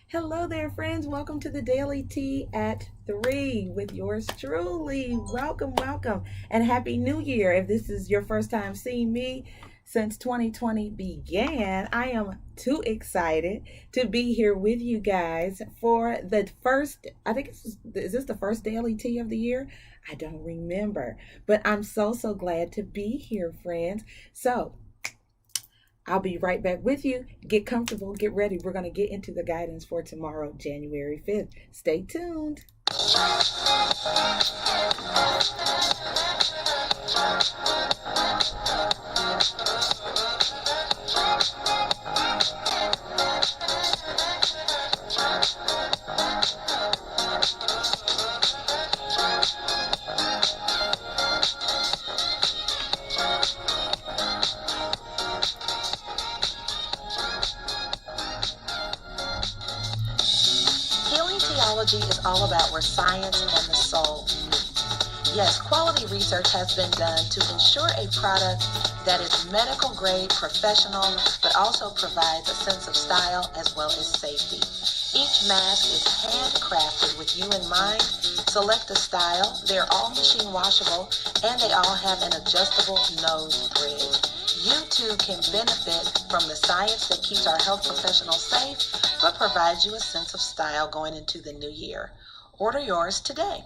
Hello there, friends. Welcome to the Daily Tea at 3 with yours truly. Welcome, welcome, and Happy New Year. If this is your first time seeing me since 2020 began, I am too excited to be here with you guys for the first, I think is this the first Daily Tea of the year? I don't remember, but I'm so glad to be here, friends. So, I'll be right back with you. Get comfortable, get ready. We're going to get into the guidance for tomorrow, January 5th. Stay tuned. Is all about where science and the soul meet. Yes, quality research has been done to ensure a product that is medical grade, professional, but also provides a sense of style as well as safety. Each mask is handcrafted with you in mind. Select a style. They're all machine washable and they all have an adjustable nose bridge. You too can benefit from the science that keeps our health professionals safe, but provides you a sense of style going into the new year. Order yours today.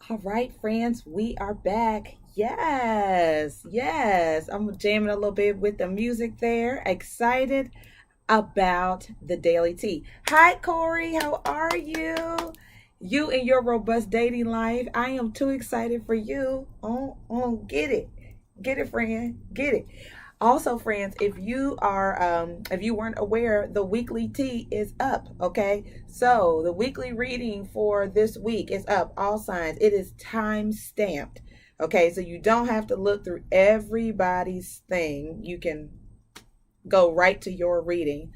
All right, friends, we are back. Yes. I'm jamming a little bit with the music there. Excited about the Daily Tea. Hi, Corey. How are you? You and your robust dating life. I am too excited for you. Get it. Get it, friend. Get it. Also, friends, if you weren't aware, the weekly tea is up, okay? So the weekly reading for this week is up, all signs. It is time stamped, okay? So you don't have to look through everybody's thing. You can go right to your reading.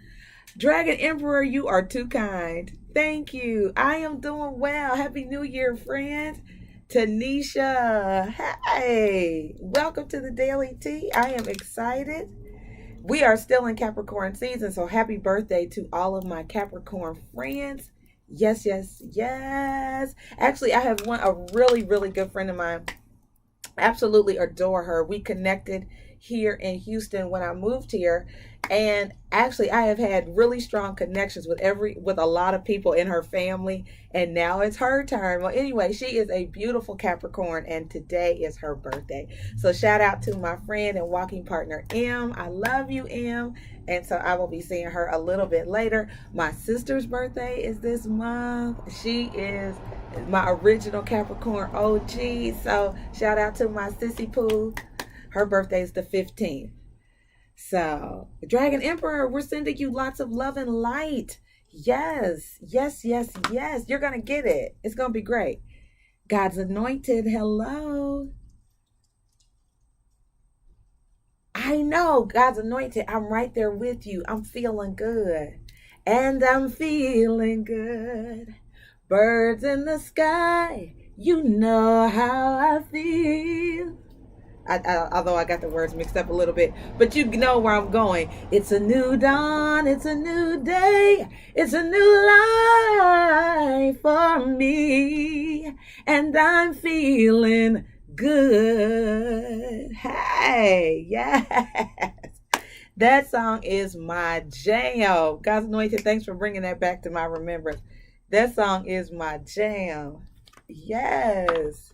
Dragon Emperor, you are too kind. Thank you. I am doing well. Happy New Year, friends. Tanisha, hey, welcome to the Daily Tea. I am excited. We are still in Capricorn season, so happy birthday to all of my Capricorn friends. Yes. Actually, I have a really good friend of mine. Absolutely adore her. We connected here in Houston when I moved here, and actually I have had really strong connections with a lot of people in her family, and now it's her turn. Well, anyway, she is a beautiful Capricorn and today is her birthday. So shout out to my friend and walking partner M. I love you, M. And so I will be seeing her a little bit later. My sister's birthday is this month. She is my original Capricorn OG. So shout out to my sissy poo. Her birthday is the 15th. So, Dragon Emperor, we're sending you lots of love and light. Yes. You're going to get it. It's going to be great. God's anointed. Hello. I know, God's anointed. I'm right there with you. I'm feeling good. And I'm feeling good. Birds in the sky. You know how I feel. Although I got the words mixed up a little bit, but you know where I'm going. It's a new dawn, it's a new day, it's a new life for me, and I'm feeling good. Hey, yes. That song is my jam. God's anointed, thanks for bringing that back to my remembrance. That song is my jam. Yes.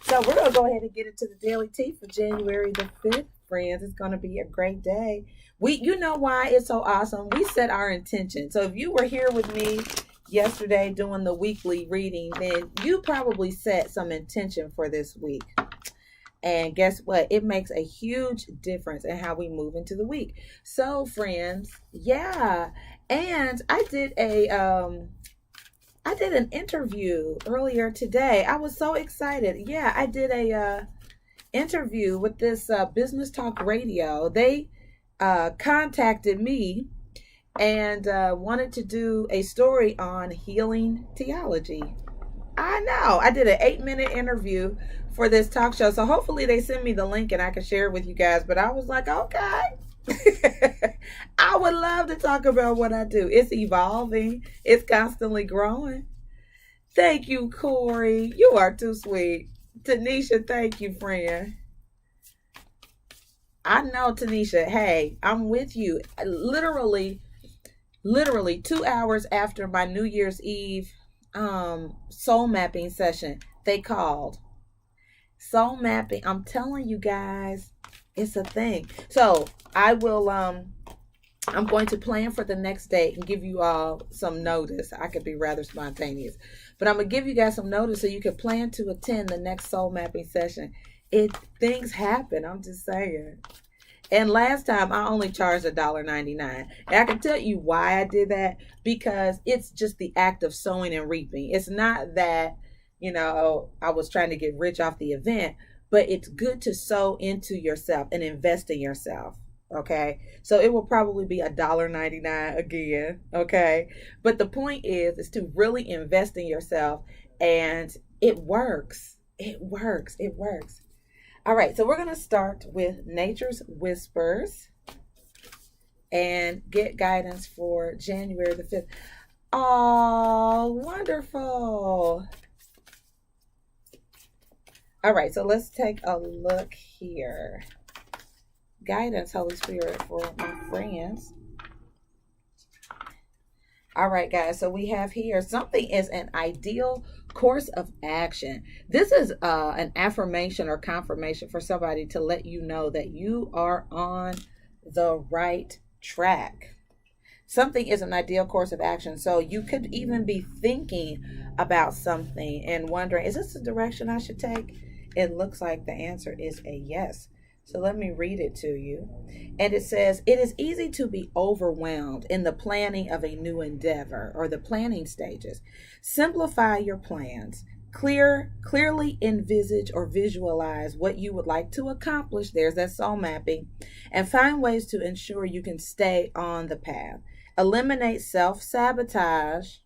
So we're going to go ahead and get into the Daily Tea for January the 5th, friends. It's going to be a great day. You know why it's so awesome? We set our intention. So if you were here with me yesterday doing the weekly reading, then you probably set some intention for this week. And guess what? It makes a huge difference in how we move into the week. So, friends, yeah. And I did an interview earlier today. I was so excited. Yeah, I did a interview with this Business Talk Radio. They contacted me and wanted to do a story on healing theology. I know. I did an 8-minute interview for this talk show. So hopefully they send me the link and I can share it with you guys. But I was like, okay. I would love to talk about what I do. It's evolving. It's constantly growing. Thank you, Corey. You are too sweet. Tanisha, thank you, friend. I know, Tanisha. Hey, I'm with you. Literally 2 hours after my New Year's Eve soul mapping session, they called. Soul mapping, I'm telling you guys, it's a thing. So I will I'm going to plan for the next date and give you all some notice. I could be rather spontaneous, but I'm gonna give you guys some notice so you can plan to attend the next soul mapping session. It Things happen. I'm just saying. And last time I only charged $1.99. And I can tell you why I did that, because it's just the act of sowing and reaping. It's not that, I was trying to get rich off the event, but it's good to sow into yourself and invest in yourself. Okay. So it will probably be $1.99 again. Okay. But the point is to really invest in yourself, and it works. It works. It works. All right, so we're going to start with Nature's Whispers and get guidance for January the 5th. Oh, wonderful. All right, so let's take a look here. Guidance, Holy Spirit, for my friends. All right, guys, so we have here, something is an ideal course of action. This is an affirmation or confirmation for somebody to let you know that you are on the right track. Something is an ideal course of action. So you could even be thinking about something and wondering, is this the direction I should take? It looks like the answer is a yes. So let me read it to you. And it says, it is easy to be overwhelmed in the planning of a new endeavor or the planning stages. Simplify your plans. Clearly envisage or visualize what you would like to accomplish. There's that soul mapping. And find ways to ensure you can stay on the path. Eliminate self-sabotage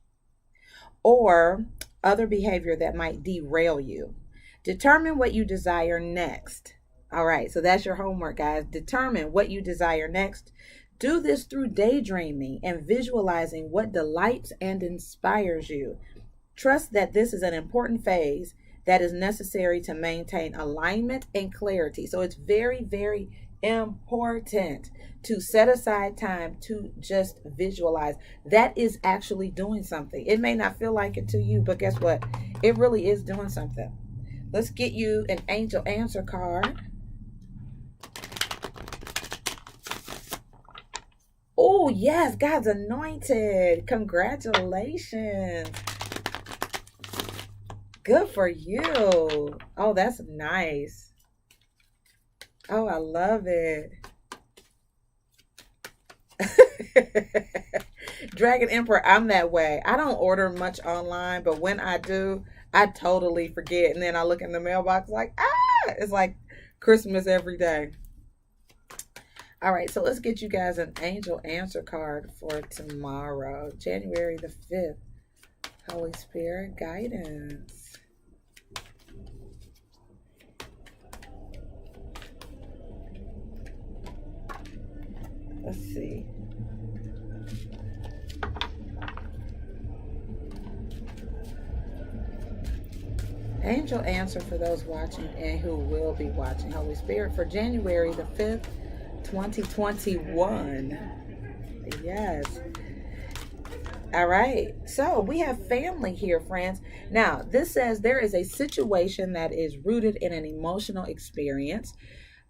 or other behavior that might derail you. Determine what you desire next. All right, so that's your homework, guys. Determine what you desire next. Do this through daydreaming and visualizing what delights and inspires you. Trust that this is an important phase that is necessary to maintain alignment and clarity. So it's very, very important to set aside time to just visualize. That is actually doing something. It may not feel like it to you, but guess what? It really is doing something. Let's get you an angel answer card. Oh, yes, God's anointed. Congratulations. Good for you. Oh, that's nice. Oh, I love it. Dragon Emperor, I'm that way. I don't order much online, but when I do, I totally forget. And then I look in the mailbox like, it's like Christmas every day. All right, so let's get you guys an angel answer card for tomorrow, January the 5th. Holy Spirit guidance. Let's see. Angel answer for those watching and who will be watching. Holy Spirit for January the 5th, 2021. Yes. All right. So we have family here, friends. Now, this says there is a situation that is rooted in an emotional experience.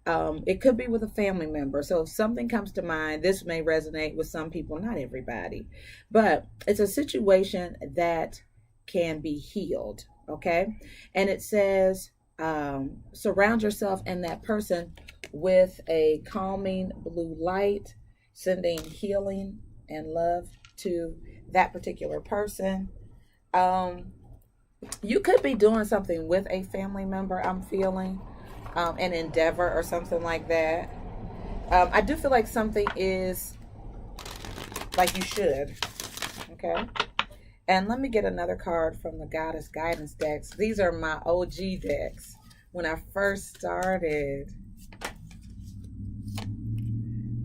It could be with a family member. So if something comes to mind, this may resonate with some people, not everybody. But it's a situation that can be healed. Okay. And it says, surround yourself and that person with a calming blue light, sending healing and love to that particular person. You could be doing something with a family member, I'm feeling, an endeavor or something like that. I do feel like something is like you should. Okay. And let me get another card from the Goddess Guidance decks. These are my OG decks when I first started.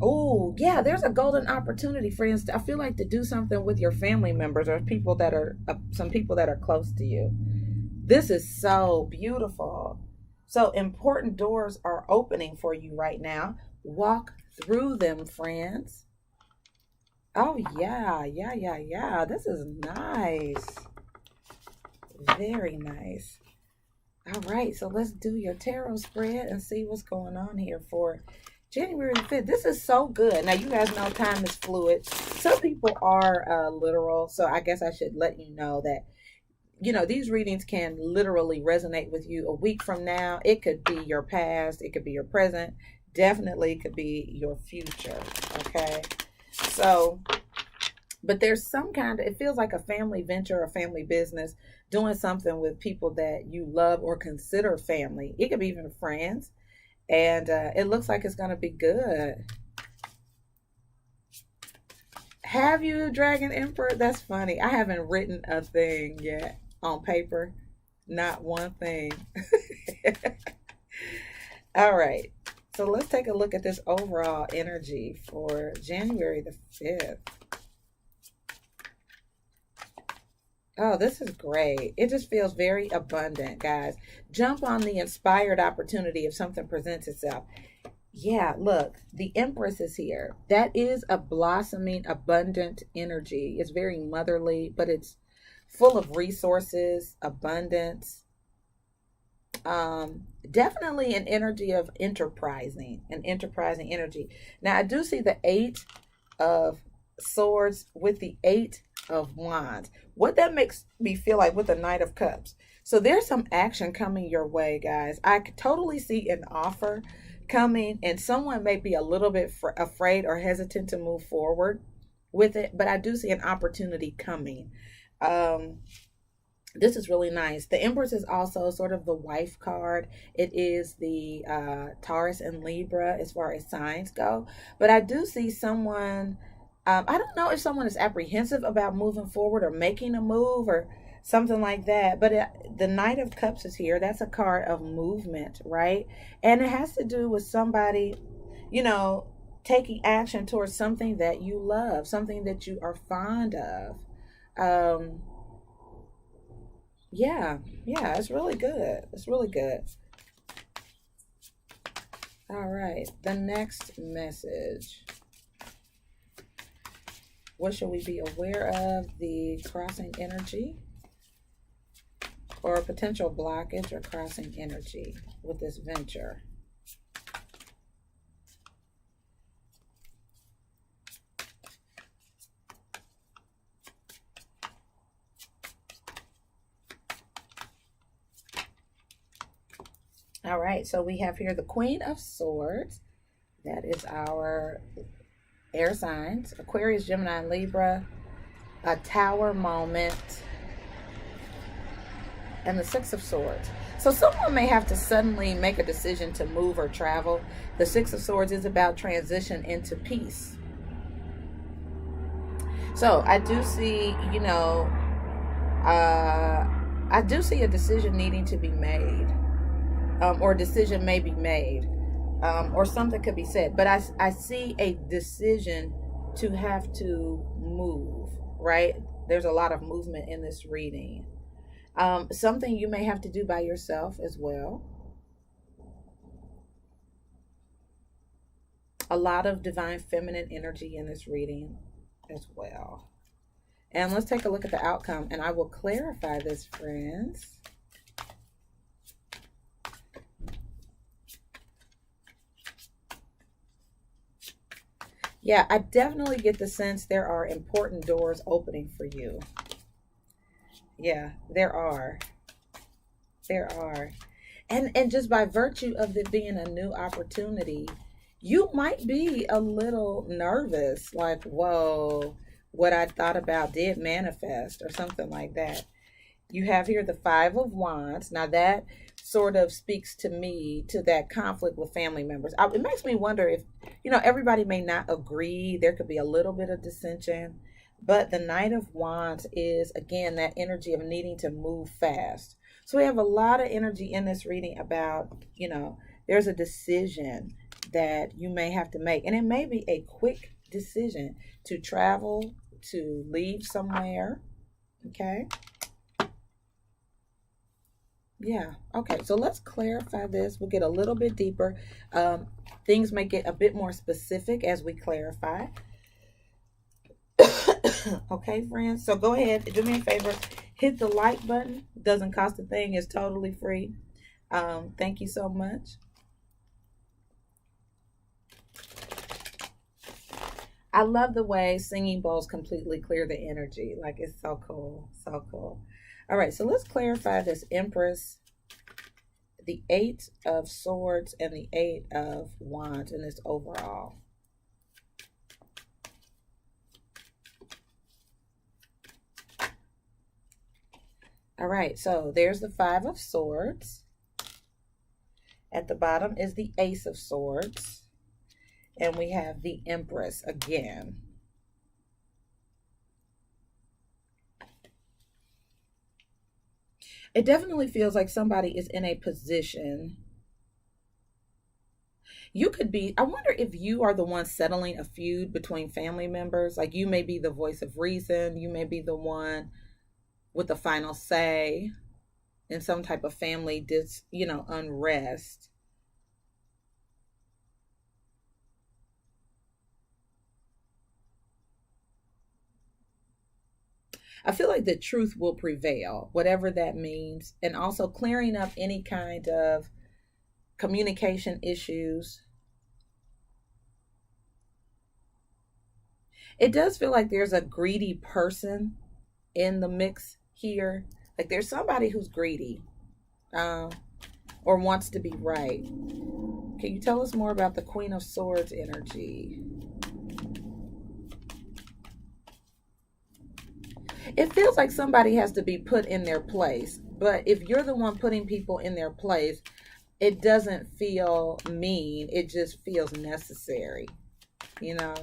Oh, yeah, there's a golden opportunity, friends. I feel like to do something with your family members or people that are some people that are close to you. This is so beautiful. So important doors are opening for you right now. Walk through them, friends. Oh, yeah, yeah, yeah, yeah. This is nice. Very nice. All right, so let's do your tarot spread and see what's going on here for January the 5th. This is so good. Now, you guys know time is fluid. Some people are literal, so I guess I should let you know that, these readings can literally resonate with you a week from now. It could be your past, it could be your present, definitely could be your future, okay? So, but there's some kind of, it feels like a family venture, a family business, doing something with people that you love or consider family. It could be even friends. And it looks like it's going to be good. Have you, Dragon Emperor? That's funny. I haven't written a thing yet on paper. Not one thing. All right. So let's take a look at this overall energy for January the 5th. Oh, this is great. It just feels very abundant, guys. Jump on the inspired opportunity if something presents itself. Yeah, look, the Empress is here. That is a blossoming, abundant energy. It's very motherly, but it's full of resources, abundance. Definitely an energy of an enterprising energy. Now, I do see the Eight of Swords with the Eight of Wands. What that makes me feel like with the Knight of Cups. So there's some action coming your way, guys. I could totally see an offer coming, and someone may be a little bit afraid or hesitant to move forward with it, but I do see an opportunity coming. This is really nice. The Empress is also sort of the wife card. It is the Taurus and Libra as far as signs go. But I do see someone, I don't know if someone is apprehensive about moving forward or making a move or something like that. But the Knight of Cups is here. That's a card of movement, right? And it has to do with somebody, taking action towards something that you love, something that you are fond of. Yeah, it's really good. It's really good. All right, the next message. What should we be aware of? The crossing energy or a potential blockage or crossing energy with this venture. All right, so we have here the Queen of Swords. That is our air signs, Aquarius, Gemini, and Libra. A Tower moment. And the Six of Swords. So someone may have to suddenly make a decision to move or travel. The Six of Swords is about transition into peace. So I do see, I do see a decision needing to be made. Or a decision may be made. Or something could be said. But I see a decision to have to move, right? There's a lot of movement in this reading. Something you may have to do by yourself as well. A lot of divine feminine energy in this reading as well. And let's take a look at the outcome, and I will clarify this, friends. Yeah, I definitely get the sense there are important doors opening for you. Yeah, there are. There are. And just by virtue of it being a new opportunity, you might be a little nervous, like, whoa, what I thought about did manifest or something like that. You have here the Five of Wands. Now that sort of speaks to me to that conflict with family members. It makes me wonder if, everybody may not agree. There could be a little bit of dissension. But the Knight of Wands is, again, that energy of needing to move fast. So we have a lot of energy in this reading about, there's a decision that you may have to make. And it may be a quick decision to travel, to leave somewhere. Okay. Yeah. Okay. So let's clarify this. We'll get a little bit deeper. Things may get a bit more specific as we clarify. Okay, friends. So go ahead. Do me a favor. Hit the like button. Doesn't cost a thing. It's totally free. Thank you so much. I love the way singing bowls completely clear the energy. Like, it's so cool. So cool. All right, so let's clarify this Empress, the Eight of Swords, and the Eight of Wands in this overall. All right, so there's the Five of Swords. At the bottom is the Ace of Swords. And we have the Empress again. It definitely feels like somebody is in a position. You could be, I wonder if you are the one settling a feud between family members. Like, you may be the voice of reason. You may be the one with the final say in some type of family unrest. I feel like the truth will prevail, whatever that means, and also clearing up any kind of communication issues. It does feel like there's a greedy person in the mix here. Like, there's somebody who's greedy or wants to be right. Can you tell us more about the Queen of Swords energy? It feels like somebody has to be put in their place. But if you're the one putting people in their place, it doesn't feel mean. It just feels necessary. You know?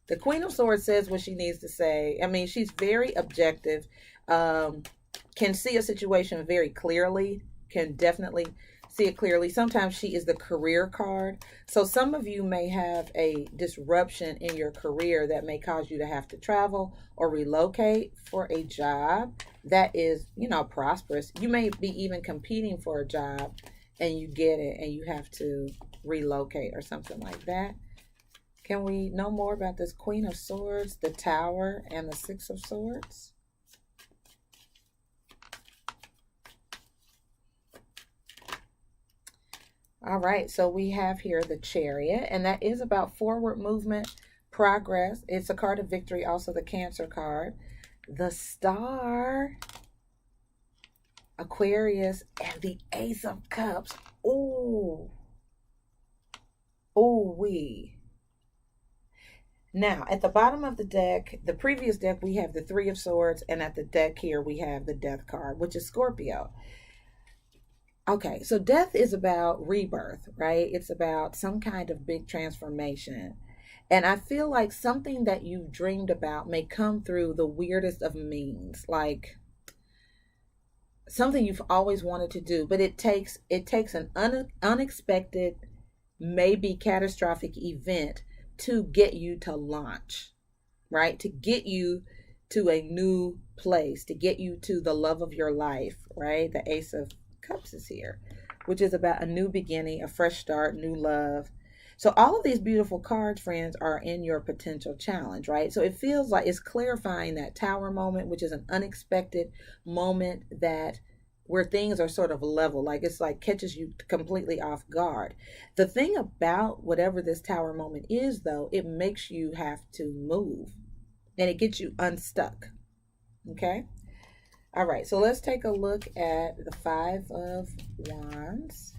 The Queen of Swords says what she needs to say. I mean, she's very objective. Can see a situation very clearly. Can definitely see it clearly. Sometimes she is the career card. So some of you may have a disruption in your career that may cause you to have to travel or relocate for a job that is, prosperous. You may be even competing for a job and you get it and you have to relocate or something like that. Can we know more about this Queen of Swords, the Tower, and the Six of Swords? All right, so we have here the Chariot, and that is about forward movement, progress. It's a card of victory, also the Cancer card. The Star, Aquarius, and the Ace of Cups. Ooh. Ooh wee. Now, at the bottom of the deck, the previous deck, we have the Three of Swords, and at the deck here, we have the Death card, which is Scorpio. Okay, so death is about rebirth, right? It's about some kind of big transformation. And I feel like something that you've dreamed about may come through the weirdest of means, like something you've always wanted to do, but it takes an unexpected, maybe catastrophic event to get you to launch, right? To get you to a new place, to get you to the love of your life, right? The Ace of Cups is here, which is about a new beginning, a fresh start, new love. So all of these beautiful cards, friends, are in your potential challenge, right? So it feels like it's clarifying that Tower moment, which is an unexpected moment that where things are sort of level, like it's like catches you completely off guard. The thing about whatever this Tower moment is, though, it makes you have to move and it gets you unstuck. Okay. All right, so let's take a look at the Five of Wands.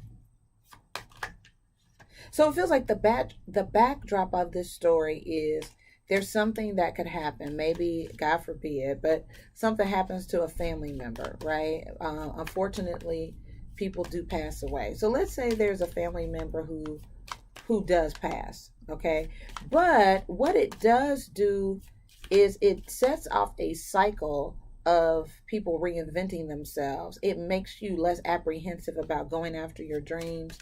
So it feels like the backdrop of this story is there's something that could happen, maybe, God forbid, but something happens to a family member, right? Unfortunately, people do pass away. So let's say there's a family member who does pass, okay? But what it does do is it sets off a cycle of people reinventing themselves. It makes you less apprehensive about going after your dreams.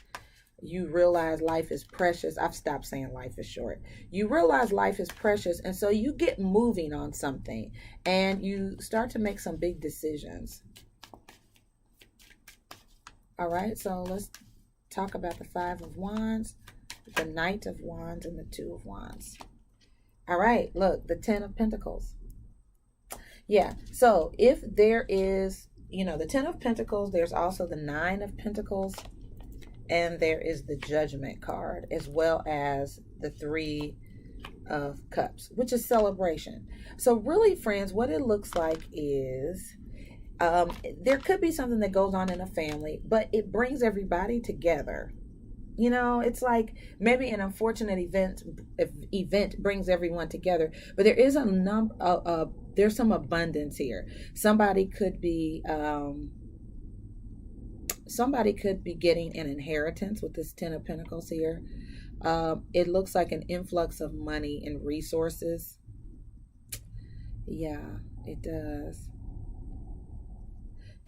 You realize life is precious. I've stopped saying life is short. You realize life is precious, and so you get moving on something and you start to make some big decisions. All right, so let's talk about the Five of Wands, the Knight of Wands, and the Two of Wands. All right, look, the Ten of Pentacles. Yeah, so if there is, the Ten of Pentacles, there's also the Nine of Pentacles, and there is the Judgment card, as well as the Three of Cups, which is celebration. So really, friends, what it looks like is there could be something that goes on in a family, but it brings everybody together. It's like maybe an unfortunate event brings everyone together, but there is there's some abundance here. Somebody could be getting an inheritance with this Ten of Pentacles here. It looks like an influx of money and resources. Yeah, it does.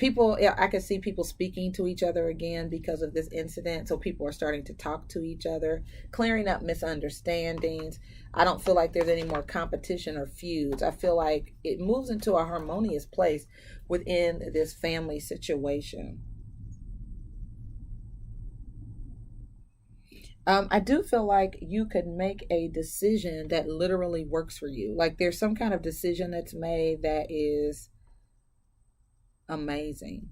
I can see people speaking to each other again because of this incident. So people are starting to talk to each other, clearing up misunderstandings. I don't feel like there's any more competition or feuds. I feel like it moves into a harmonious place within this family situation. I do feel like you could make a decision that literally works for you. Like there's some kind of decision that's made that is amazing.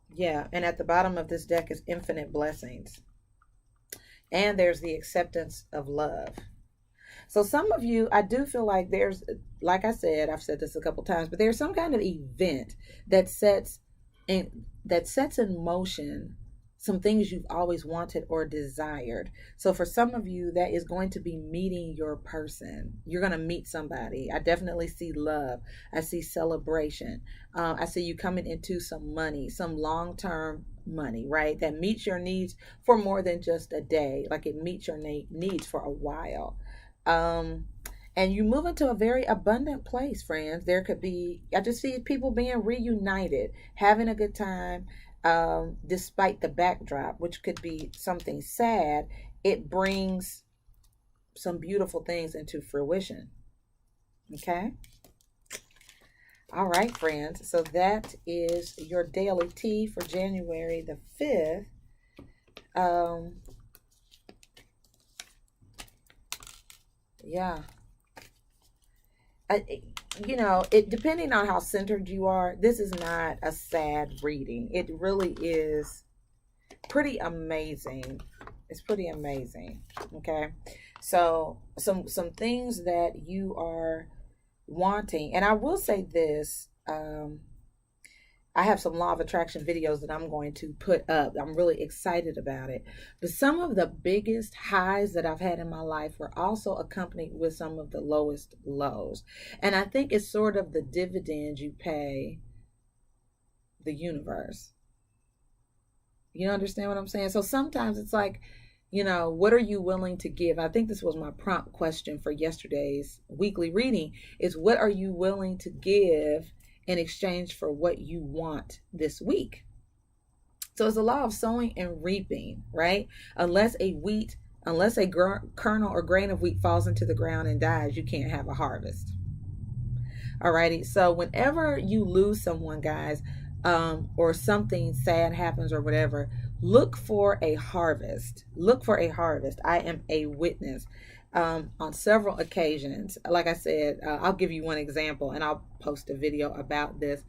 Yeah, and at the bottom of this deck is infinite blessings. And there's the acceptance of love. So some of you, I do feel like there's, like I said, I've said this a couple times, but there's some kind of event that sets in motion some things you've always wanted or desired. So for some of you, that is going to be meeting your person. You're going to meet somebody. I definitely see love. I see celebration. I see you coming into some money, some long-term money, right? That meets your needs for more than just a day. Like it meets your needs for a while. And you move into a very abundant place, friends. There could be, I just see people being reunited, having a good time. Despite the backdrop, which could be something sad, it brings some beautiful things into fruition. Okay? All right, friends. So that is your daily tea for January the 5th. Yeah. It depending on how centered you are, this is not a sad reading. It really is pretty amazing. It's pretty amazing. Okay, so some things that you are wanting, and I will say this. I have some law of attraction videos that I'm going to put up. I'm really excited about it. But some of the biggest highs that I've had in my life were also accompanied with some of the lowest lows. And I think it's sort of the dividend you pay the universe. You understand what I'm saying? So sometimes it's like, what are you willing to give? I think this was my prompt question for yesterday's weekly reading is what are you willing to give in exchange for what you want this week? So it's a law of sowing and reaping, right? Unless a kernel or grain of wheat falls into the ground and dies, you can't have a harvest. Alrighty. So whenever you lose someone, guys, or something sad happens or whatever, look for a harvest. Look for a harvest. I am a witness. On several occasions. Like I said, I'll give you one example and I'll post a video about this.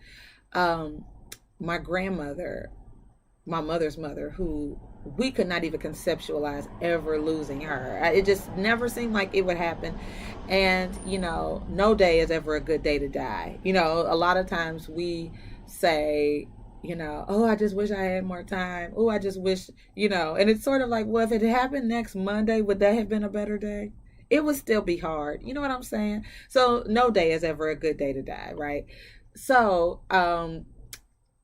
My grandmother, my mother's mother, who we could not even conceptualize ever losing her. It just never seemed like it would happen. And, no day is ever a good day to die. A lot of times we say, oh, I just wish I had more time. Oh, I just wish, and it's sort of like, well, if it happened next Monday, would that have been a better day? It would still be hard. You know what I'm saying? So no day is ever a good day to die, right? So,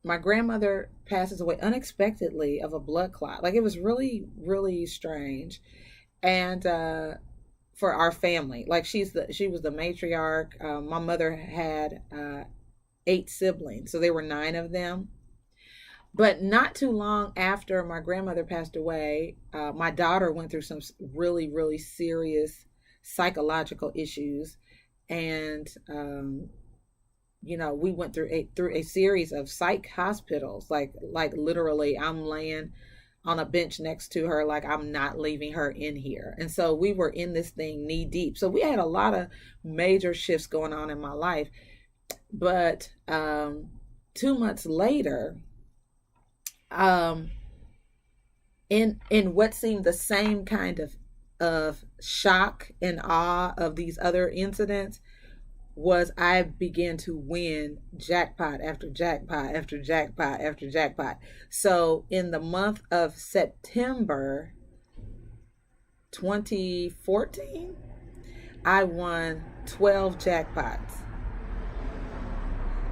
my grandmother passes away unexpectedly of a blood clot. Like it was really, really strange. And, for our family, like she was the matriarch. My mother had, 8 siblings. So there were 9 of them. But not too long after my grandmother passed away, my daughter went through some really, really serious psychological issues. And, we went through a series of psych hospitals. Like literally, I'm laying on a bench next to her, like I'm not leaving her in here. And so we were in this thing knee deep. So we had a lot of major shifts going on in my life. But 2 months later, um, in what seemed the same kind of shock and awe of these other incidents, was I began to win jackpot after jackpot after jackpot after jackpot. So in the month of September 2014, I won 12 jackpots.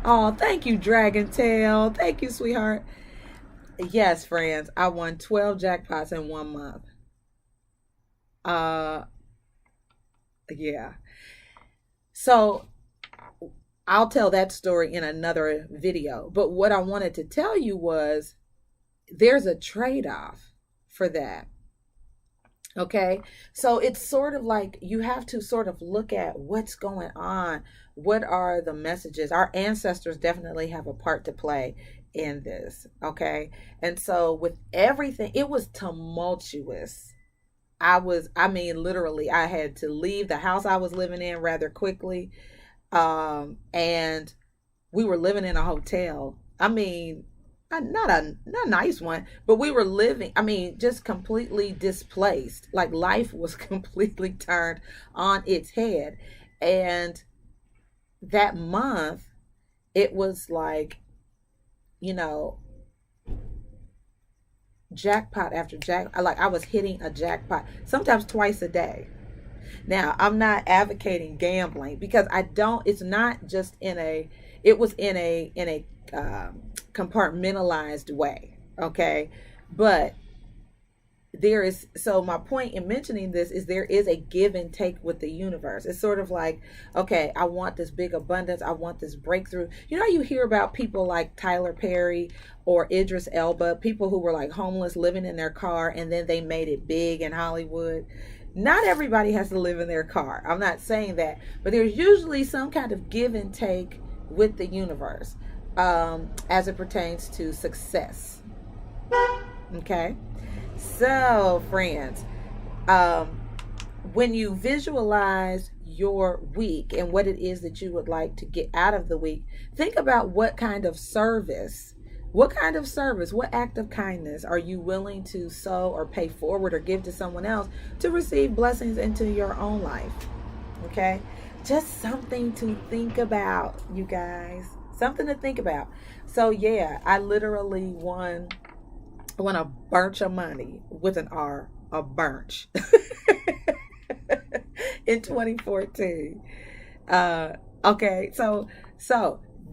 Oh, thank you, Dragon Tail. Thank you, sweetheart. Yes, friends, I won 12 jackpots in 1 month. Uh, yeah. So I'll tell that story in another video. But what I wanted to tell you was there's a trade-off for that. Okay. So it's sort of like you have to sort of look at what's going on. What are the messages? Our ancestors definitely have a part to play in this. Okay. And so with everything, it was tumultuous. I mean, literally, I had to leave the house I was living in rather quickly. And we were living in a hotel. I mean, not a nice one, but we were living, I mean, just completely displaced. Like life was completely turned on its head. And that month, it was like, you know, jackpot after like I was hitting a jackpot, sometimes twice a day. Now, I'm not advocating gambling because I don't, it's not just it was in a compartmentalized way. Okay. But so my point in mentioning this is there is a give and take with the universe. It's sort of like, okay, I want this big abundance. I want this breakthrough. You hear about people like Tyler Perry or Idris Elba, people who were like homeless, living in their car, and then they made it big in Hollywood. Not everybody has to live in their car. I'm not saying that, but there's usually some kind of give and take with the universe, as it pertains to success. Okay. So, friends, when you visualize your week and what it is that you would like to get out of the week, think about what kind of service, what act of kindness are you willing to sow or pay forward or give to someone else to receive blessings into your own life. Okay? Just something to think about, you guys. Something to think about. So, yeah, I literally won a bunch of money with an R, a bunch, in 2014. Okay, so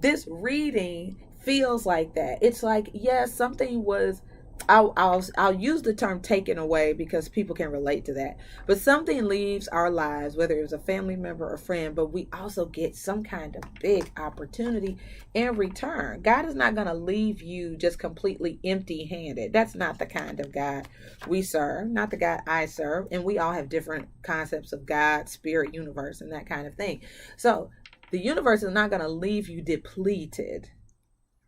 this reading feels like that. It's like, yes, something was, I'll use the term taken away because people can relate to that. But something leaves our lives, whether it was a family member or friend, but we also get some kind of big opportunity in return. God is not going to leave you just completely empty-handed. That's not the kind of God we serve, not the God I serve. And we all have different concepts of God, spirit, universe, and that kind of thing. So the universe is not going to leave you depleted.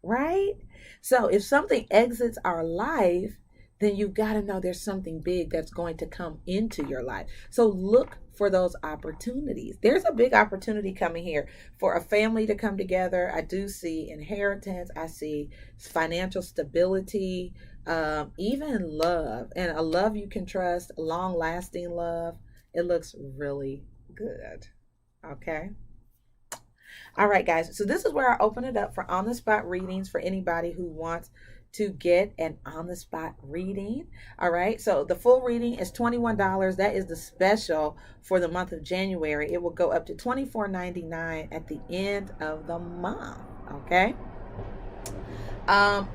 Right? So if something exits our life, then you've got to know there's something big that's going to come into your life. So look for those opportunities. There's a big opportunity coming here for a family to come together. I do see inheritance. I see financial stability, even love, and a love you can trust, long lasting love. It looks really good. Okay. All right, guys. So this is where I open it up for on-the-spot readings for anybody who wants to get an on-the-spot reading. All right. So the full reading is $21. That is the special for the month of January. It will go up to $24.99 at the end of the month. Okay.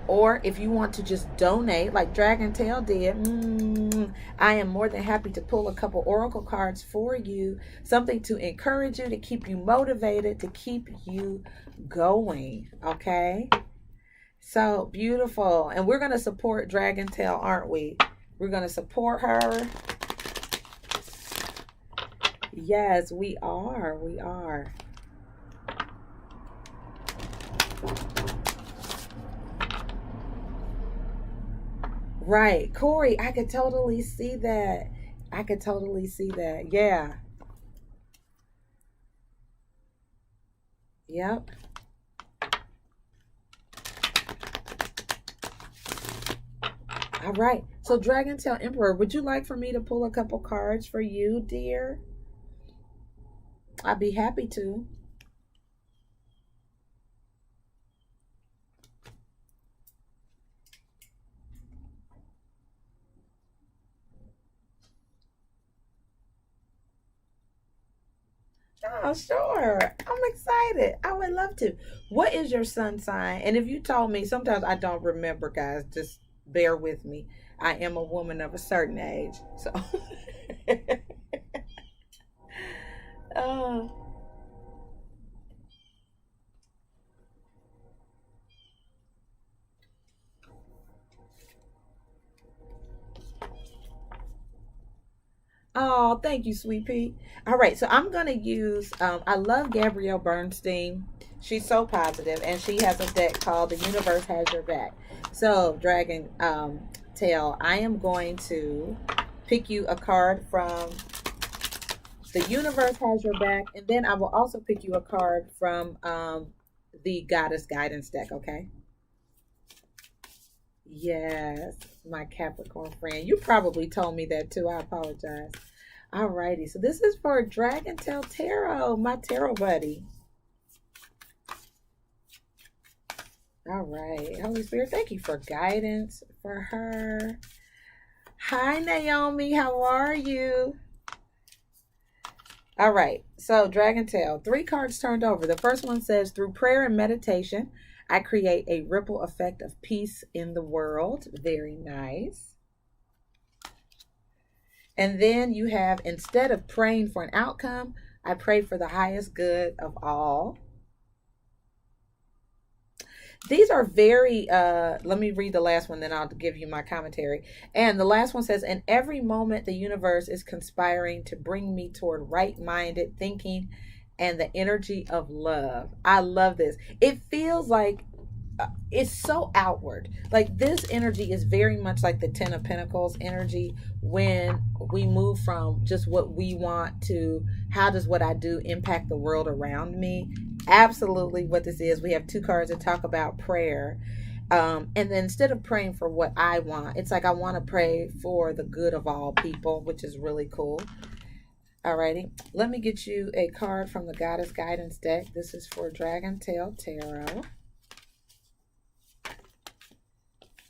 Or if you want to just donate like Dragon Tail did, I am more than happy to pull a couple oracle cards for you, something to encourage you, to keep you motivated, to keep you going. Okay. So beautiful. And we're going to support Dragon Tail, aren't we? We're going to support her. Yes, we are. We are. Right. Corey, I could totally see that. I could totally see that. Yeah. Yep. All right. So, Dragon Tail Emperor, would you like for me to pull a couple cards for you, dear? I'd be happy to. Oh, sure. I'm excited. I would love to. What is your sun sign? And if you told me, sometimes I don't remember, guys. Just bear with me. I am a woman of a certain age. So, oh, oh, thank you, sweet pea. All right, so I'm gonna use. I love Gabrielle Bernstein. She's so positive, and she has a deck called "The Universe Has Your Back." So, Dragon Tail, I am going to pick you a card from "The Universe Has Your Back," and then I will also pick you a card from the Goddess Guidance deck. Okay. Yes, my Capricorn friend. You probably told me that too. I apologize. Alrighty, so this is for Dragon Tail Tarot, my tarot buddy. All right, Holy Spirit, thank you for guidance for her. Hi, Naomi, how are you? All right, so Dragon Tail, 3 cards turned over. The first one says, through prayer and meditation, I create a ripple effect of peace in the world. Very nice. And then you have, instead of praying for an outcome, I pray for the highest good of all. These are very, let me read the last one, then I'll give you my commentary. And the last one says, in every moment, the universe is conspiring to bring me toward right-minded thinking and the energy of love. I love this. It feels like it's so outward. Like this energy is very much like the Ten of Pentacles energy when we move from just what we want to how does what I do impact the world around me. Absolutely what this is. We have 2 cards that talk about prayer. And then instead of praying for what I want, it's like I want to pray for the good of all people, which is really cool. Alrighty, let me get you a card from the Goddess Guidance deck. This is for Dragon Tail Tarot.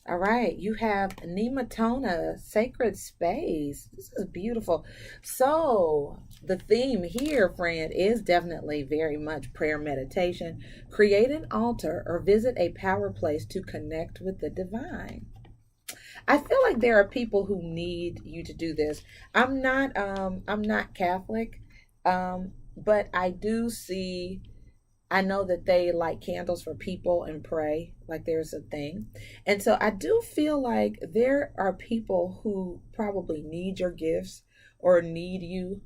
All right, you have Nematona, Sacred Space. This is beautiful. So, the theme here, friend, is definitely very much prayer meditation. Create an altar or visit a power place to connect with the divine. I feel like there are people who need you to do this. I'm not Catholic, but I do see I know that they light candles for people and pray, like there's a thing. And so I do feel like there are people who probably need your gifts or need you.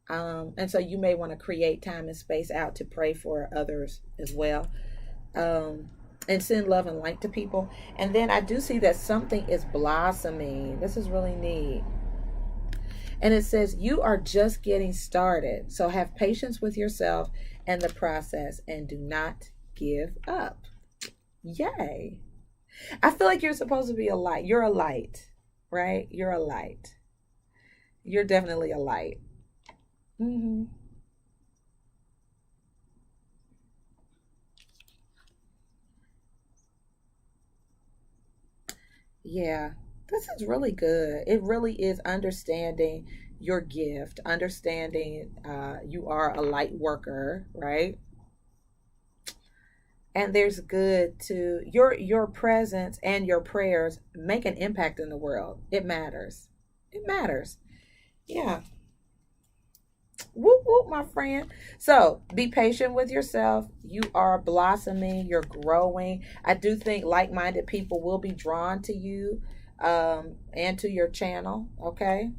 And so you may want to create time and space out to pray for others as well. And send love and light to people. And then I do see that something is blossoming. This is really neat. And it says, you are just getting started. So have patience with yourself and the process and do not give up. Yay. I feel like you're supposed to be a light. You're a light, right? You're a light. You're definitely a light. Mm-hmm. Yeah, this is really good. It really is understanding your gift, understanding you are a light worker, right? And there's good to your presence and your prayers make an impact in the world. It matters. It matters. Yeah. Whoop, whoop, my friend. So be patient with yourself. You are blossoming, you're growing. I do think like minded people will be drawn to you and to your channel. Okay.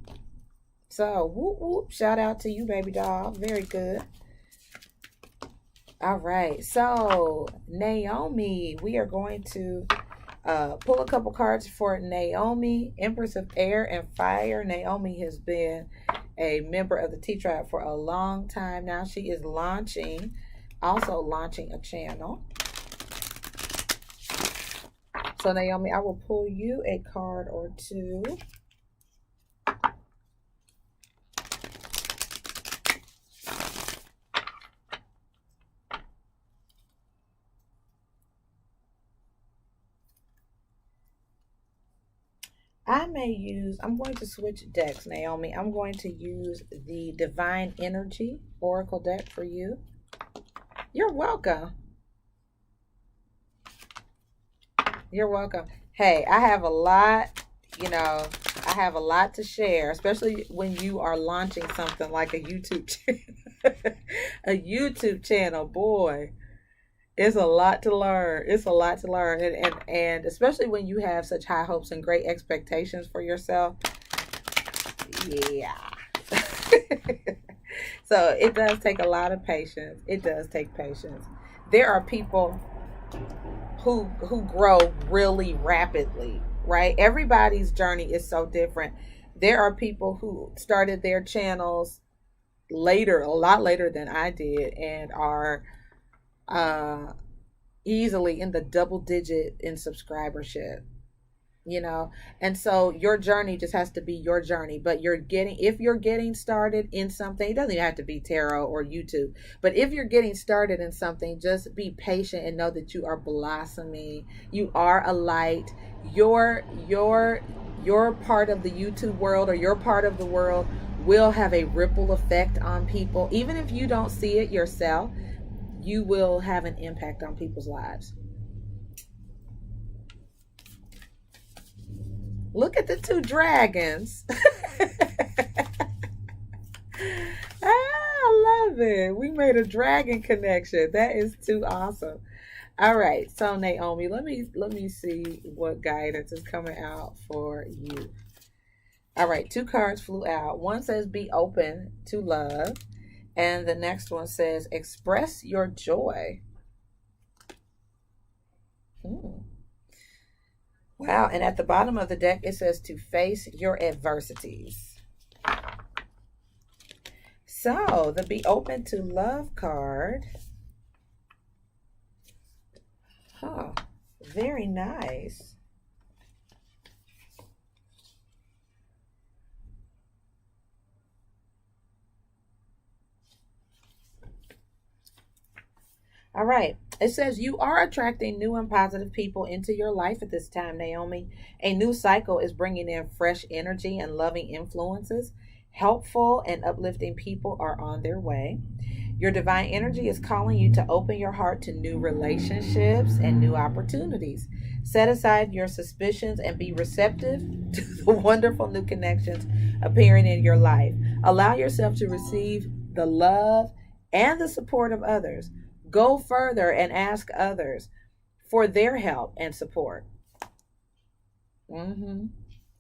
So, whoop, whoop. Shout out to you, baby doll. Very good. All right. So, Naomi, we are going to pull a couple cards for Naomi, Empress of Air and Fire. Naomi has been a member of the T Tribe for a long time now. She is also launching a channel. So Naomi, I will pull you a card or two. I'm going to switch decks, Naomi. I'm going to use the Divine Energy Oracle deck for you. You're welcome. You're welcome. Hey, I have a lot to share, especially when you are launching something like a YouTube channel. A YouTube channel, boy. It's a lot to learn. It's a lot to learn. And especially when you have such high hopes and great expectations for yourself. Yeah. So it does take a lot of patience. It does take patience. There are people who grow really rapidly, right? Everybody's journey is so different. There are people who started their channels later, a lot later than I did, and are easily in the double digit in subscribership, and so your journey just has to be your journey. But if you're getting started in something, it doesn't even have to be tarot or YouTube, but if you're getting started in something, just be patient and know that you are blossoming. You are a light. Your part of the YouTube world, or your part of the world, will have a ripple effect on people. Even if you don't see it yourself, you will have an impact on people's lives. Look at the two dragons. I love it. We made a dragon connection. That is too awesome. All right, so Naomi, let me see what guidance is coming out for you. All right, two cards flew out. One says be open to love, and the next one says express your joy. Wow, and at the bottom of the deck, it says to face your adversities. So, the be open to love card. Very nice. All right. It says you are attracting new and positive people into your life at this time, Naomi. A new cycle is bringing in fresh energy and loving influences. Helpful and uplifting people are on their way. Your divine energy is calling you to open your heart to new relationships and new opportunities. Set aside your suspicions and be receptive to the wonderful new connections appearing in your life. Allow yourself to receive the love and the support of others. Go further and ask others for their help and support.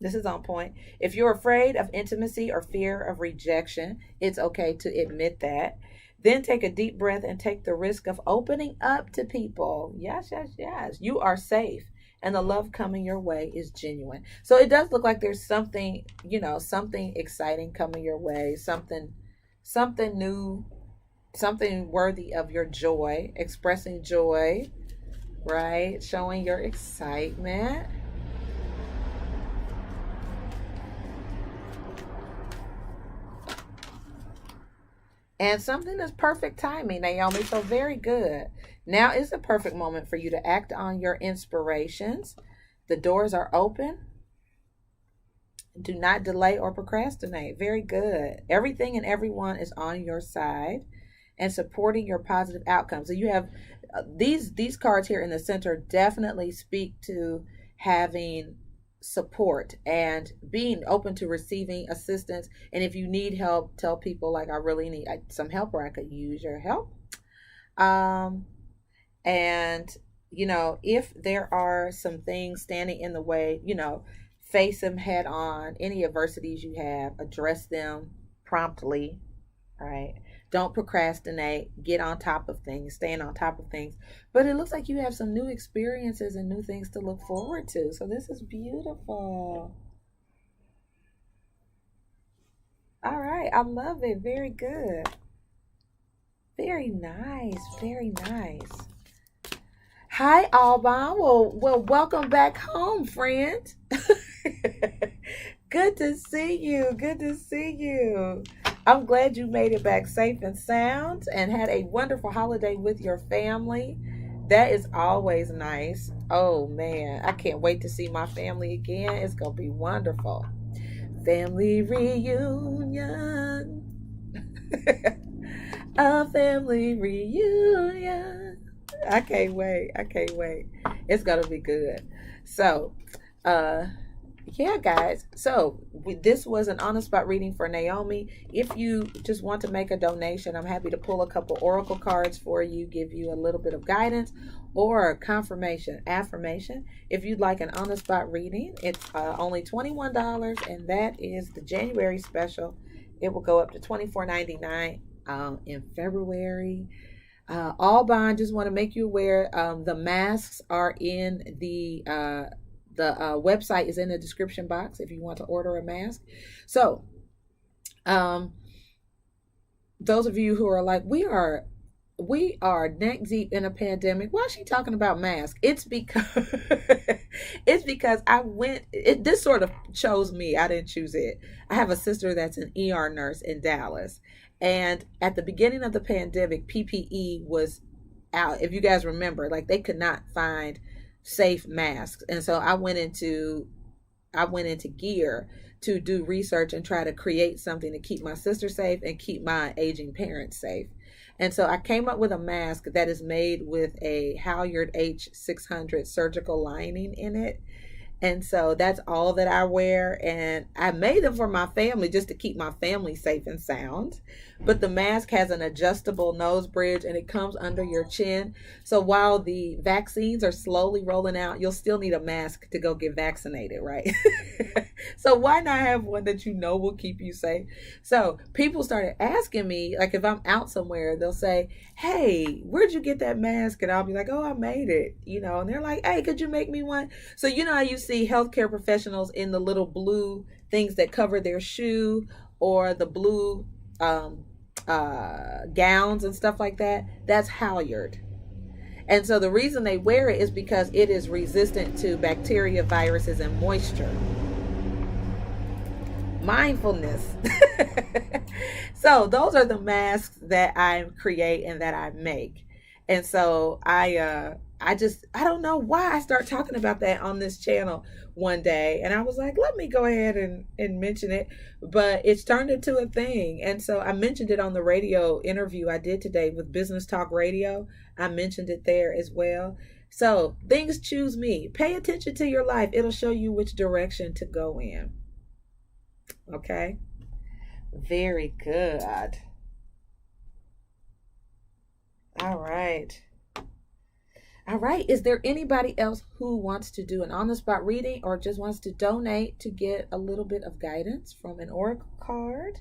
This is on point. If you're afraid of intimacy or fear of rejection, it's okay to admit that. Then take a deep breath and take the risk of opening up to people. Yes, yes, yes. You are safe, and the love coming your way is genuine. So it does look like there's something, something exciting coming your way, something new, something worthy of your joy, expressing joy, right? Showing your excitement. And something that's perfect timing, Naomi. So very good. Now is the perfect moment for you to act on your inspirations. The doors are open. Do not delay or procrastinate. Very good. Everything and everyone is on your side and supporting your positive outcomes. So you have these cards here in the center definitely speak to having support and being open to receiving assistance. And if you need help, tell people like, I really need some help, or I could use your help. Um, and, if there are some things standing in the way, face them head on. Any adversities you have, address them promptly. All right. Don't procrastinate. Get on top of things, staying on top of things. But it looks like you have some new experiences and new things to look forward to. So this is beautiful. All right. I love it. Very good. Very nice. Very nice. Hi, Alban. Well, welcome back home, friend. Good to see you. Good to see you. I'm glad you made it back safe and sound and had a wonderful holiday with your family. That is always nice. Oh man, I can't wait to see my family again. It's going to be wonderful. Family reunion. A family reunion. I can't wait. I can't wait. It's going to be good. So, yeah, guys. So this was an on the spot reading for Naomi. If you just want to make a donation, I'm happy to pull a couple oracle cards for you, give you a little bit of guidance or confirmation, affirmation. If you'd like an on the spot reading, it's only $21, and that is the January special. It will go up to $24.99 in February. Alban, just want to make you aware, the masks are in the website is in the description box if you want to order a mask. So, those of you who are like, we are neck deep in a pandemic. Why is she talking about masks? It's because this sort of chose me. I didn't choose it. I have a sister that's an ER nurse in Dallas. And at the beginning of the pandemic, PPE was out. If you guys remember, like they could not find safe masks. And so I went into gear to do research and try to create something to keep my sister safe and keep my aging parents safe. And so I came up with a mask that is made with a Halyard H600 surgical lining in it. And so that's all that I wear. And I made them for my family just to keep my family safe and sound. But the mask has an adjustable nose bridge and it comes under your chin. So while the vaccines are slowly rolling out, you'll still need a mask to go get vaccinated, right? So why not have one that will keep you safe? So people started asking me, like if I'm out somewhere, they'll say, hey, where'd you get that mask? And I'll be like, oh, I made it, and they're like, hey, could you make me one? So how you see healthcare professionals in the little blue things that cover their shoe, or the blue gowns and stuff like that? That's Halyard. And so the reason they wear it is because it is resistant to bacteria, viruses, and moisture. Mindfulness. So those are the masks that I create and that I make. And so I don't know why I start talking about that on this channel one day. And I was like, let me go ahead and mention it. But it's turned into a thing. And so I mentioned it on the radio interview I did today with Business Talk Radio. I mentioned it there as well. So things choose me. Pay attention to your life. It'll show you which direction to go in. Okay. Very good. All right. All right. Is there anybody else who wants to do an on-the-spot reading or just wants to donate to get a little bit of guidance from an oracle card?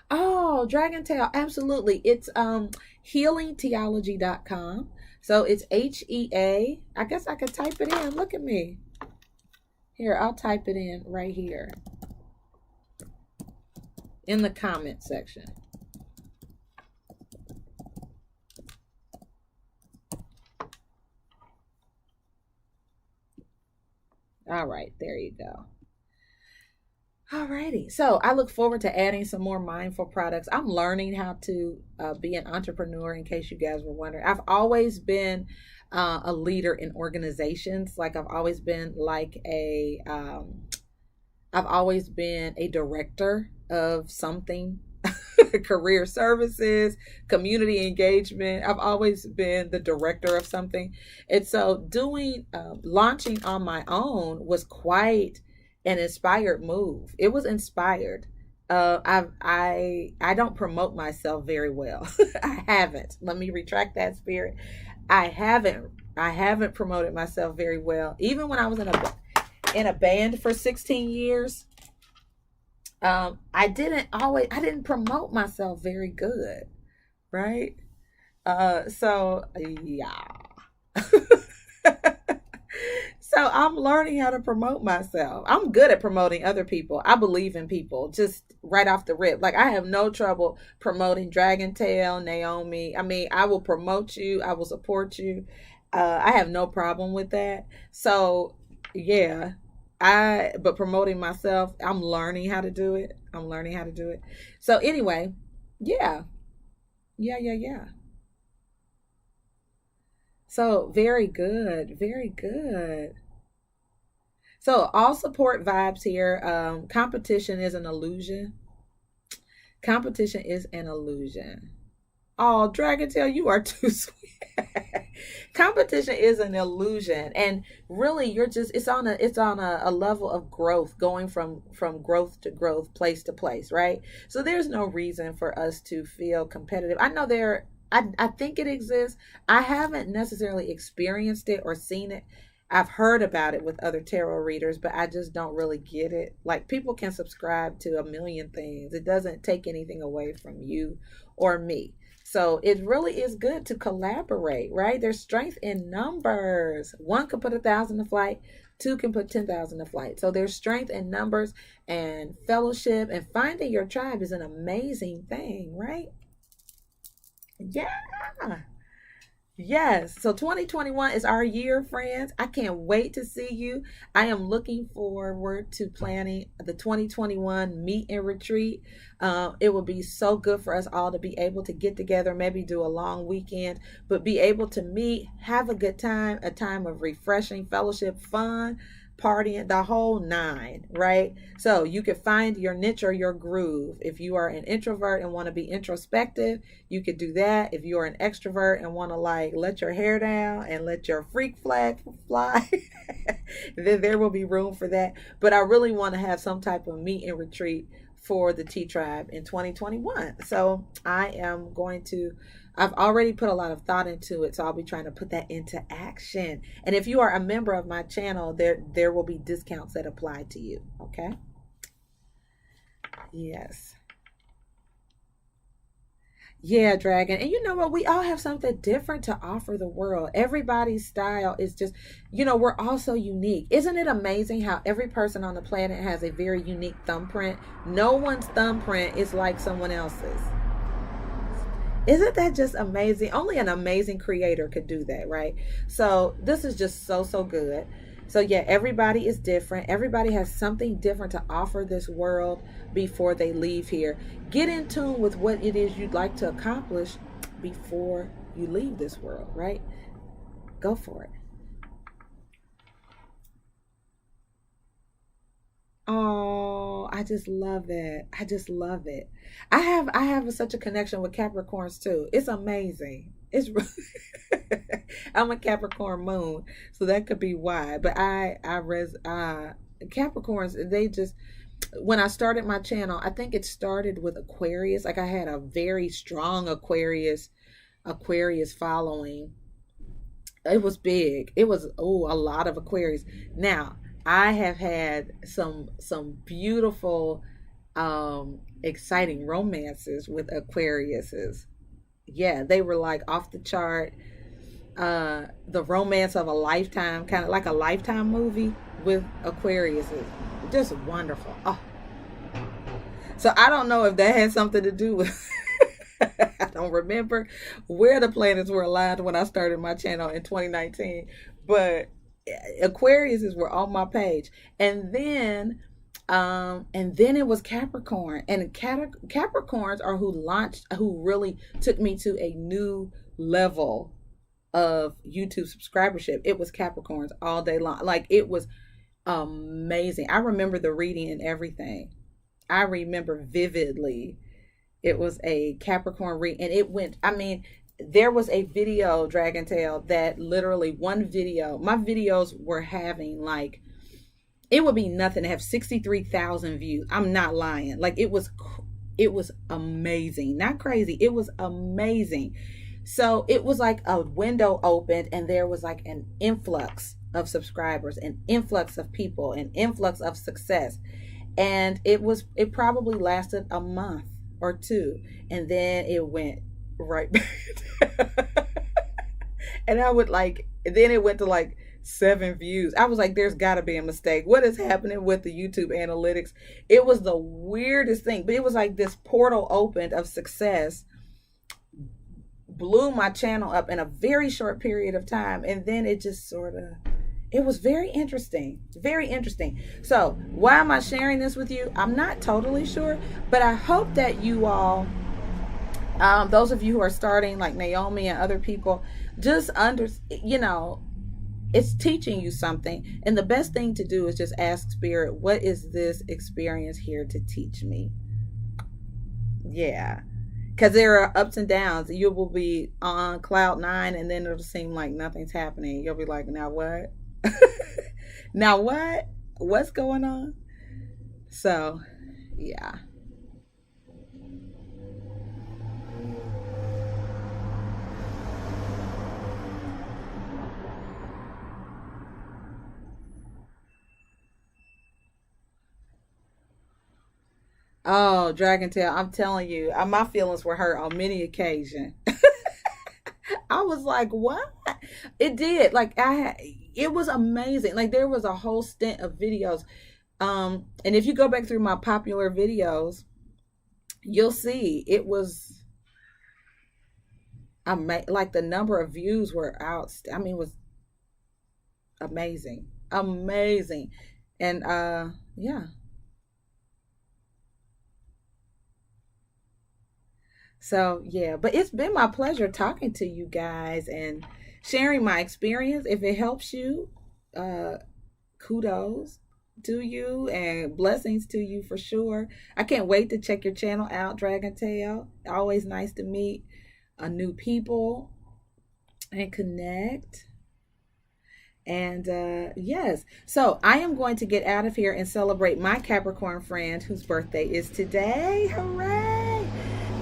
Oh, Dragon Tail. Absolutely. It's healingtheology.com. So it's HEA. I guess I could type it in. Look at me. Here, I'll type it in right here in the comment section. All right, there you go. Alrighty, so I look forward to adding some more mindful products. I'm learning how to be an entrepreneur, in case you guys were wondering. I've always been a leader in organizations. Like I've always been I've always been a director of something career services, community engagement. I've always been the director of something. And so launching on my own was quite an inspired move. It was inspired. I don't promote myself very well. I haven't. Let me retract that spirit. I haven't promoted myself very well. Even when I was in a band for 16 years, I didn't promote myself very good, right? So yeah. So I'm learning how to promote myself. I'm good at promoting other people. I believe in people just right off the rip. Like I have no trouble promoting Dragon Tail, Naomi. I mean, I will promote you. I will support you. I have no problem with that. So yeah, but promoting myself, I'm learning how to do it. I'm learning how to do it. So anyway, yeah, yeah. So very good, very good. So all support vibes here. Competition is an illusion. Competition is an illusion. Oh, Dragon Tail, you are too sweet. Competition is an illusion, and really, it's on a level of growth, going from growth to growth, place to place, right? So there's no reason for us to feel competitive. I know there. I think it exists. I haven't necessarily experienced it or seen it. I've heard about it with other tarot readers, but I just don't really get it. Like people can subscribe to a million things. It doesn't take anything away from you or me. So it really is good to collaborate, right? There's strength in numbers. One can put 1,000 to flight, two can put 10,000 to flight. So there's strength in numbers, and fellowship and finding your tribe is an amazing thing, right? Yeah. Yes. So 2021 is our year, friends. I can't wait to see you. I am looking forward to planning the 2021 meet and retreat. It will be so good for us all to be able to get together, maybe do a long weekend, but be able to meet, have a good time, a time of refreshing fellowship, fun, partying, the whole nine, right? So you can find your niche or your groove. If you are an introvert and want to be introspective, you could do that. If you're an extrovert and want to like let your hair down and let your freak flag fly, then there will be room for that. But I really want to have some type of meet and retreat for the T Tribe in 2021. So I've already put a lot of thought into it, so I'll be trying to put that into action. And if you are a member of my channel, there will be discounts that apply to you. Okay? Yes. Yeah, Dragon. And you know what? We all have something different to offer the world. Everybody's style is just, we're all so unique. Isn't it amazing how every person on the planet has a very unique thumbprint? No one's thumbprint is like someone else's. Isn't that just amazing? Only an amazing creator could do that, right? So this is just so, so good. So yeah, everybody is different. Everybody has something different to offer this world before they leave here. Get in tune with what it is you'd like to accomplish before you leave this world, right? Go for it. Oh, I just love it. I just love it. I have such a connection with Capricorns too. It's amazing. I'm a Capricorn moon, so that could be why. But Capricorns, they just, when I started my channel, I think it started with Aquarius. Like I had a very strong Aquarius following. It was big. It was a lot of Aquarius. Now, I have had some beautiful exciting romances with Aquariuses. Yeah, they were like off the chart. The romance of a lifetime, kind of like a Lifetime movie with Aquariuses. Just wonderful. Oh, so I don't know if that had something to do with I don't remember where the planets were aligned when I started my channel in 2019, but Aquariuses were on my page. And then it was Capricorn, and Capricorns are who really took me to a new level of YouTube subscribership. It was Capricorns all day long. Like it was amazing. I remember the reading and everything. I remember vividly It was a Capricorn and it went, I mean, there was a video, Dragon Tail, that literally one video, my videos were having like, it would be nothing to have 63,000 views. I'm not lying. Like it was amazing. Not crazy. It was amazing. So it was like a window opened and there was like an influx of subscribers, an influx of people, an influx of success. And it probably lasted a month or two. And then it went right back. And I would like, then it went to like 7 views. I was like, there's got to be a mistake. What is happening with the YouTube analytics? It was the weirdest thing, but it was like this portal opened of success, blew my channel up in a very short period of time. And then it just sort of, it was very interesting. Very interesting. So why am I sharing this with you? I'm not totally sure, but I hope that you all, those of you who are starting like Naomi and other people, just it's teaching you something. And the best thing to do is just ask Spirit, what is this experience here to teach me? Yeah. Because there are ups and downs. You will be on cloud 9 and then it'll seem like nothing's happening. You'll be like, now what? Now what? What's going on? So, yeah. Oh, Dragon Tail, I'm telling you, my feelings were hurt on many occasions. I was like, what? It did. Like it was amazing. Like there was a whole stint of videos. And if you go back through my popular videos, you'll see it was like the number of views were out. I mean, it was amazing. Amazing. And yeah. So yeah, but it's been my pleasure talking to you guys and sharing my experience. If it helps you, kudos to you and blessings to you for sure. I can't wait to check your channel out, Dragon Tail. Always nice to meet new people and connect. And yes, so I am going to get out of here and celebrate my Capricorn friend whose birthday is today. Hooray!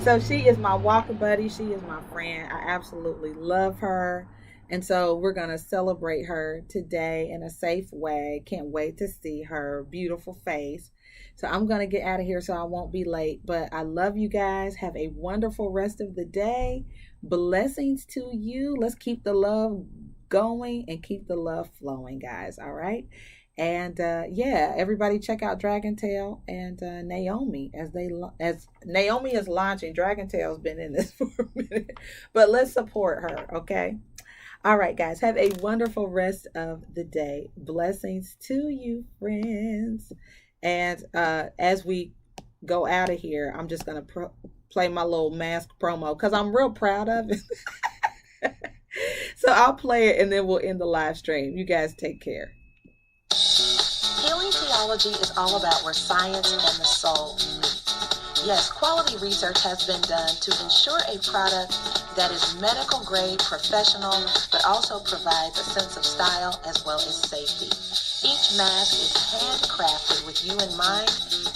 So she is my walker buddy. She is my friend. I absolutely love her. And so we're going to celebrate her today in a safe way. Can't wait to see her beautiful face. So I'm going to get out of here so I won't be late. But I love you guys. Have a wonderful rest of the day. Blessings to you. Let's keep the love going and keep the love flowing, guys. All right. And yeah, everybody check out Dragon Tail and Naomi as Naomi is launching. Dragon Tail's been in this for a minute, but let's support her. Okay. All right, guys, have a wonderful rest of the day. Blessings to you, friends. And as we go out of here, I'm just going to play my little mask promo because I'm real proud of it. So I'll play it and then we'll end the live stream. You guys take care. Healing theology is all about where science and the soul meet. Yes, quality research has been done to ensure a product that is medical grade, professional, but also provides a sense of style as well as safety. Each mask is handcrafted with you in mind.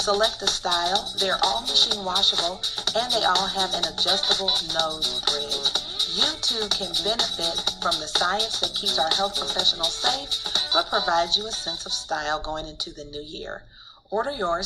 Select the style. They're all machine washable and they all have an adjustable nose bridge. You too can benefit from the science that keeps our health professionals safe, but provides you a sense of style going into the new year. Order yours